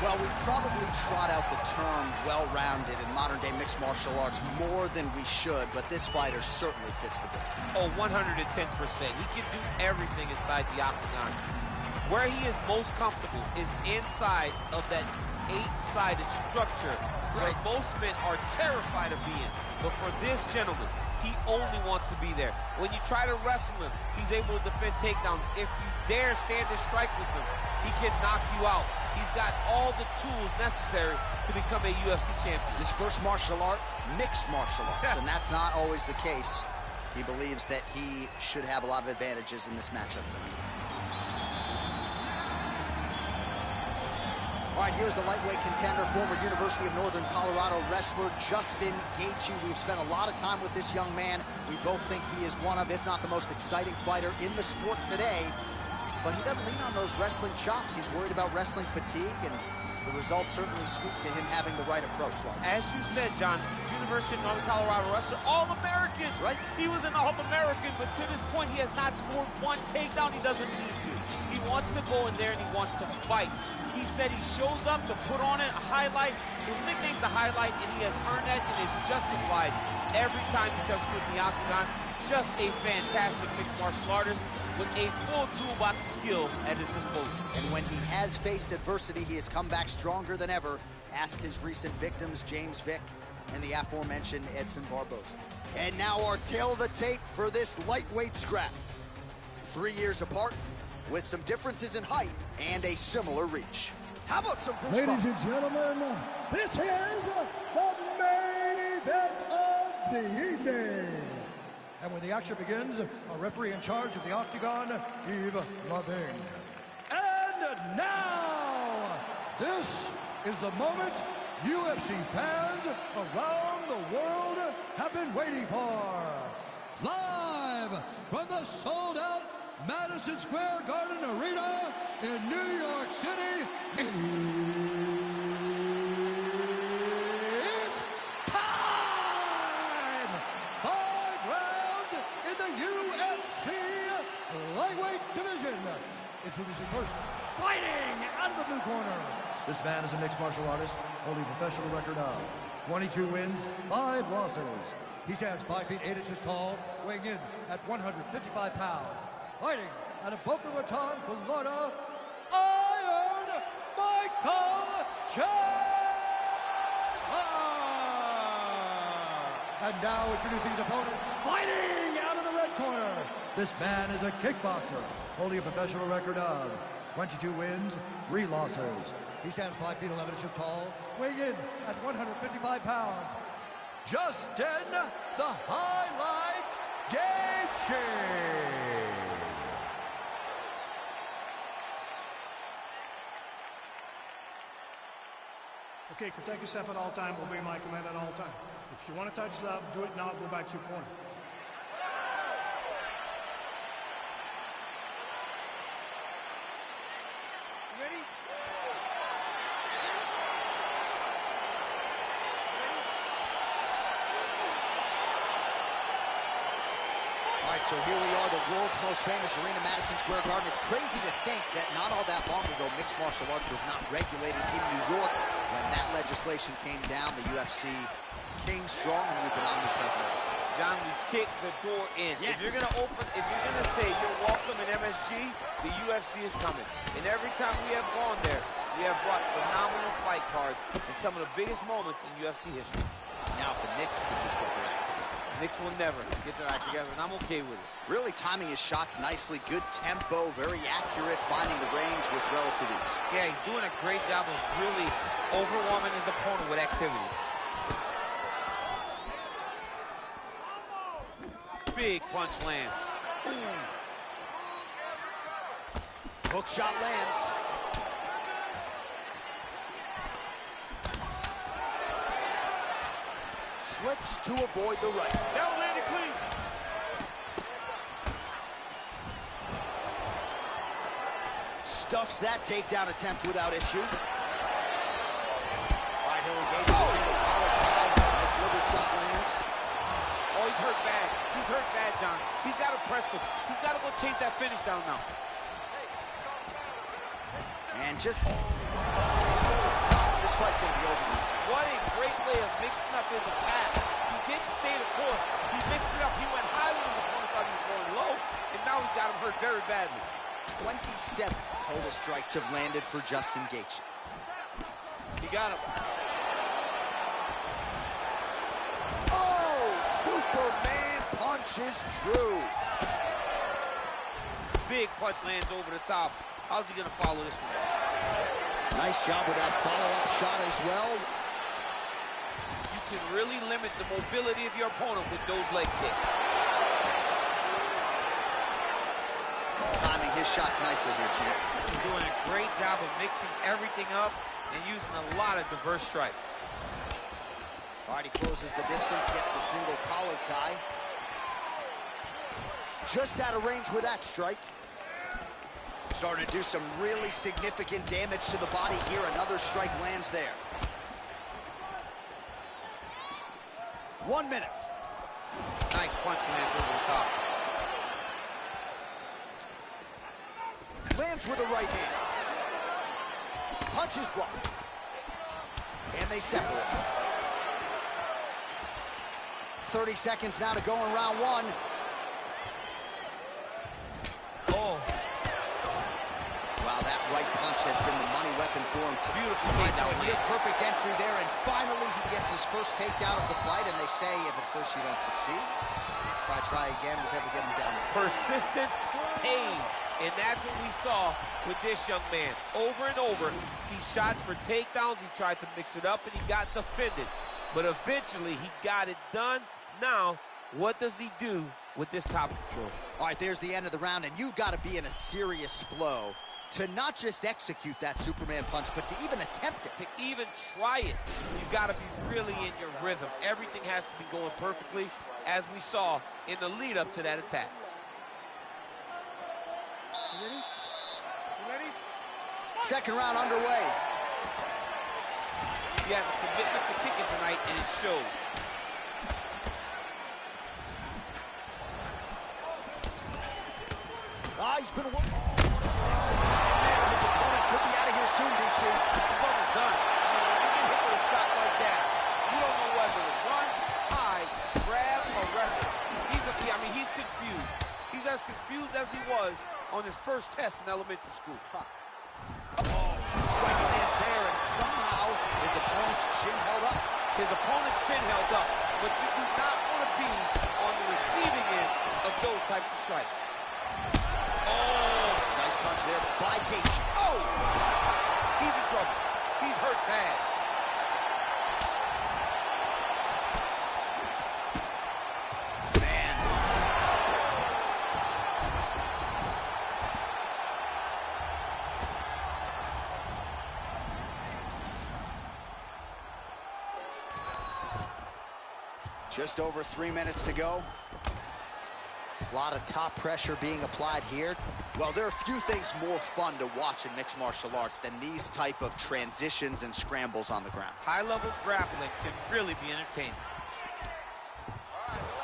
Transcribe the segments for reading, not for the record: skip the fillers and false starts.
Well, we probably trot out the term well-rounded in modern-day mixed martial arts more than we should, but this fighter certainly fits the bill. Oh, 110%. He can do everything inside the octagon. Where he is most comfortable is inside of that 8-sided structure, where most men are terrified of being. But for this gentleman, he only wants to be there. When you try to wrestle him, he's able to defend takedowns. If you dare stand and strike with him, he can knock you out. He's got all the tools necessary to become a UFC champion. His first martial art, mixed martial arts, and that's not always the case. He believes that he should have a lot of advantages in this matchup tonight. All right, here's the lightweight contender, former University of Northern Colorado wrestler Justin Gaethje. We've spent a lot of time with this young man. We both think he is one of, if not the most exciting fighter in the sport today. But he doesn't lean on those wrestling chops. He's worried about wrestling fatigue, and the results certainly speak to him having the right approach. As you said, John, University of Northern Colorado wrestler, All-American. Right. He was an All-American, but to this point, he has not scored one takedown. He doesn't need to. He wants to go in there, and he wants to fight. He said he shows up to put on a highlight. His nickname's the Highlight, and he has earned that, and it's justified every time he steps foot in the octagon. Just a fantastic mixed martial artist with a full toolbox of skill at his disposal. And when he has faced adversity, he has come back stronger than ever. Ask his recent victims, James Vick and the aforementioned Edson Barboza. And now our tale of the tape for this lightweight scrap. 3 years apart, with some differences in height and a similar reach. How about some goosebumps? Ladies and gentlemen, this is the main event of the evening. And when the action begins, a referee in charge of the octagon, Yves Lavigne. And now, this is the moment UFC fans around the world have been waiting for. Live from the sold-out Madison Square Garden Arena in New York City, it's time! 5 rounds in the UFC lightweight division. Introducing first, fighting out of the blue corner. This man is a mixed martial artist, holding a professional record of 22 wins, 5 losses. He stands 5 feet 8 inches tall, weighing in at 155 pounds. Fighting out of Boca Raton, Florida, Iron Michael Chandler! And now introducing his opponent, fighting out of the red corner. This man is a kickboxer, holding a professional record of 22 wins, 3 losses. He stands 5 feet 11 inches tall, weighing in at 155 pounds. Justin, the Highlight, Gaethje! Okay, protect yourself at all time, obey my command at all time. If you want to touch love, do it now, go back to your corner. Ready? All right, so here we are, the world's most famous arena, Madison Square Garden. It's crazy to think that not all that long ago, mixed martial arts was not regulated in New York. When that legislation came down, the UFC came strong, and we've been omnipresent ever since. John, we kick the door in. Yes. If you're gonna say you're welcome in MSG, the UFC is coming. And every time we have gone there, we have brought phenomenal fight cards and some of the biggest moments in UFC history. Now if the Knicks could just get their act together. Knicks will never get their act together, and I'm okay with it. Really timing his shots nicely, good tempo, very accurate, finding the range with relative ease. Yeah, he's doing a great job of really overwhelming his opponent with activity. Big punch land. Ooh. Hook shot lands. Slips to avoid the right. That landed clean. Stuffs that takedown attempt without issue. All right, he'll engage with a single collar tie. This liver shot lands. Oh, he's hurt bad. He's hurt bad, John. He's got to press him. He's got to go chase that finish down now. And just forward fight's going to be over easy. What a great way of mixing up his attack. He didn't stay the course. He mixed it up. He went high when his opponent thought he was going low, and now he's got him hurt very badly. 27 total strikes have landed for Justin Gaethje. He got him. Oh, Superman punch is true. Big punch lands over the top. How's he going to follow this one? Nice job with that follow-up shot as well. You can really limit the mobility of your opponent with those leg kicks. Timing his shots nicely here, champ. He's doing a great job of mixing everything up and using a lot of diverse strikes. All right, he closes the distance, gets the single collar tie. Just out of range with that strike. Starting to do some really significant damage to the body here. Another strike lands there. 1 minute. Nice punch lands over the top. Lands with a right hand. Punch is blocked. And they separate. 30 seconds now to go in round one. Oh. Wow, that right punch has been the money weapon for him. Beautiful Right, so takedown. a near perfect entry there, and finally he gets his first takedown of the fight, and they say if at first you don't succeed, try again, was able to get him down. Persistence pays, and that's what we saw with this young man. Over and over, he shot for takedowns, he tried to mix it up, and he got defended. But eventually, he got it done. Now, what does he do with this top control? All right, there's the end of the round, and you've got to be in a serious flow to not just execute that Superman punch, but to even attempt it. To even try it, you've got to be really in your rhythm. Everything has to be going perfectly, as we saw in the lead-up to that attack. You ready? You ready? Second round underway. He has a commitment to kicking tonight, and it shows. He's been working. His opponent could be out of here soon, DC. He's almost done. When you get hit with a shot like that, you don't know whether to run, hide, grab, or wrestle. He's confused. He's as confused as he was on his first test in elementary school. Strike lands there, and somehow his opponent's chin held up. His opponent's chin held up, but you do not want to be on the receiving end of those types of strikes. Oh, nice punch there by Gaethje. Oh! He's in trouble. He's hurt bad. Man. Just over 3 minutes to go. A lot of top pressure being applied here. Well, there are few things more fun to watch in mixed martial arts than these type of transitions and scrambles on the ground. High-level grappling can really be entertaining.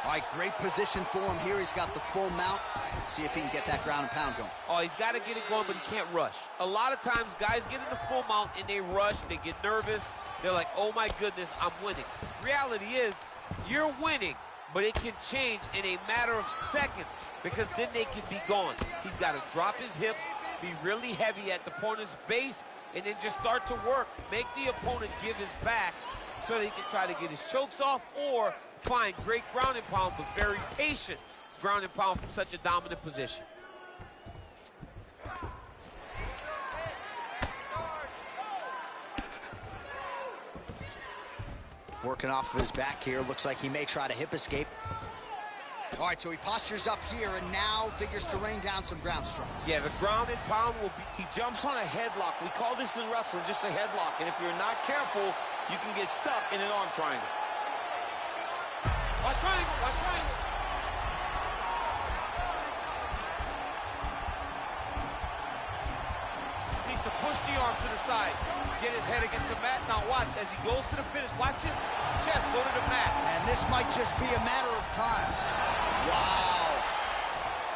All right, great position for him here. He's got the full mount. See if he can get that ground and pound going. Oh, he's got to get it going, but he can't rush. A lot of times, guys get in the full mount and they rush, they get nervous. They're like, oh my goodness, I'm winning. Reality is, you're winning, but it can change in a matter of seconds because then they can be gone. He's got to drop his hips, be really heavy at the opponent's base, and then just start to work. Make the opponent give his back so that he can try to get his chokes off or find great ground and pound, but very patient ground and pound from such a dominant position. Working off of his back here. Looks like he may try to hip escape. All right, so he postures up here and now figures to rain down some ground strikes. Yeah, the ground and pound will be... He jumps on a headlock. We call this in wrestling just a headlock. And if you're not careful, you can get stuck in an arm triangle. Watch triangle, watch triangle. Needs to push the arm to the side. Get his head against the mat. Now watch, as he goes to the finish, watch his chest go to the mat. And this might just be a matter of time. Wow.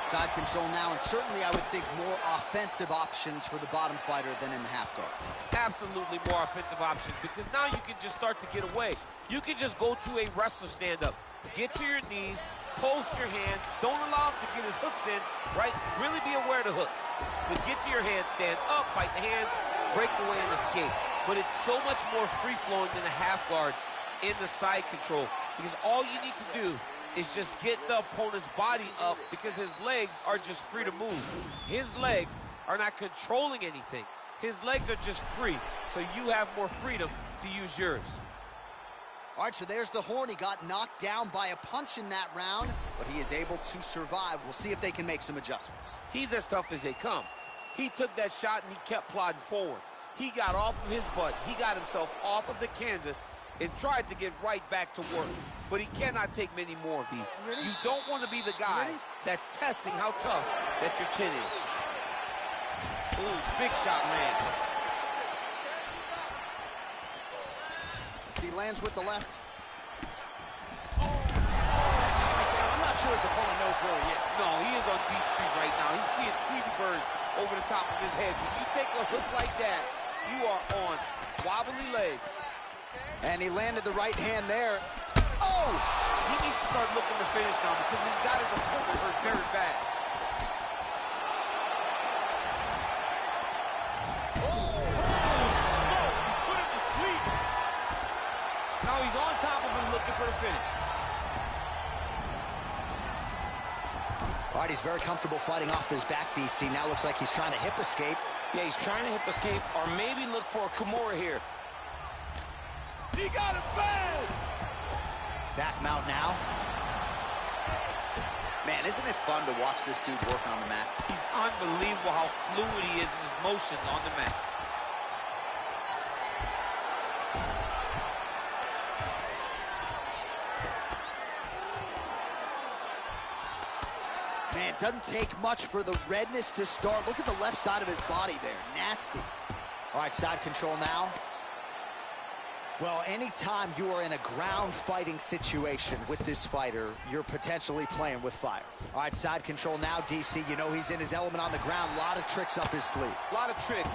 Side control now, and certainly I would think more offensive options for the bottom fighter than in the half guard. Absolutely more offensive options, because now you can just start to get away. You can just go to a wrestler stand-up. Get to your knees, post your hands, don't allow him to get his hooks in, right? Really be aware of the hooks. But get to your hands, stand up, fight the hands, break away and escape. But it's so much more free-flowing than a half guard in the side control, because all you need to do is just get the opponent's body up, because his legs are just free to move. His legs are not controlling anything. His legs are just free, so you have more freedom to use yours. All right, so there's the horn. He got knocked down by a punch in that round, but he is able to survive. We'll see if they can make some adjustments. He's as tough as they come. He took that shot and he kept plodding forward. He got off of his butt. He got himself off of the canvas and tried to get right back to work. But he cannot take many more of these. You don't want to be the guy that's testing how tough that your chin is. Ooh, big shot land. He lands with the left. I'm not sure his opponent knows where he is. No, he is on Beach Street right now. He's seeing Tweety birds over the top of his head. When you take a hook like that, you are on wobbly legs. And he landed the right hand there. Oh! He needs to start looking to finish now, because he's got his opponent hurt very bad. Now he's on top of him looking for the finish. All right, he's very comfortable fighting off his back, DC. Now looks like he's trying to hip escape. Yeah, he's trying to hip escape, or maybe look for a Kimura here. He got it bad! Back mount now. Man, isn't it fun to watch this dude work on the mat? He's unbelievable how fluid he is in his motions on the mat. Man, it doesn't take much for the redness to start. Look at the left side of his body there. Nasty. All right, side control now. Well, anytime you are in a ground fighting situation with this fighter, you're potentially playing with fire. All right, side control now, DC. You know he's in his element on the ground. A lot of tricks up his sleeve. A lot of tricks.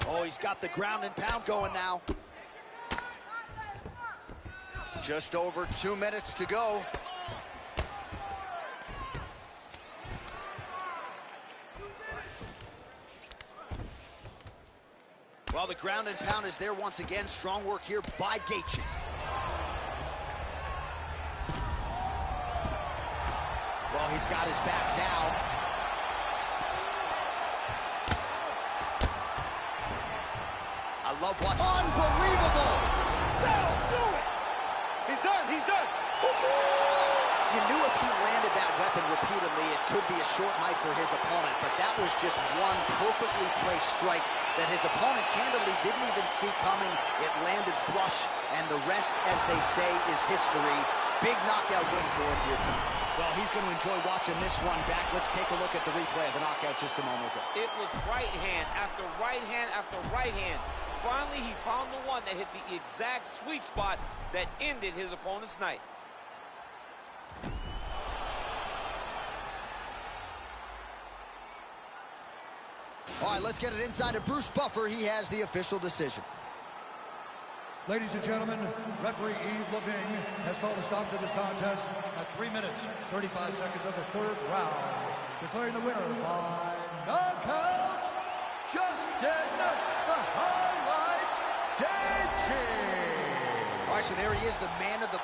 Oh, he's got the ground and pound going now. Just over 2 minutes to go. Well, the ground and pound is there once again. Strong work here by Gaethje. Well, he's got his back now. I love watching. Unbelievable! That'll do it! He's done, he's done! You knew if he landed that weapon repeatedly, it could be a short knife for his opponent, but that was just one perfectly placed strike that his opponent candidly didn't even see coming. It landed flush, and the rest, as they say, is history. Big knockout win for him here tonight. Well, he's going to enjoy watching this one back. Let's take a look at the replay of the knockout just a moment ago. It was right hand after right hand after right hand. Finally, he found the one that hit the exact sweet spot that ended his opponent's night. All right, let's get it inside of Bruce Buffer. He has the official decision. Ladies and gentlemen, referee Yves Lavigne has called a stop to this contest at 3 minutes, 35 seconds of the third round, declaring the winner by knockout, Justin the Highlight Gaethje. All right, so there he is, the man of the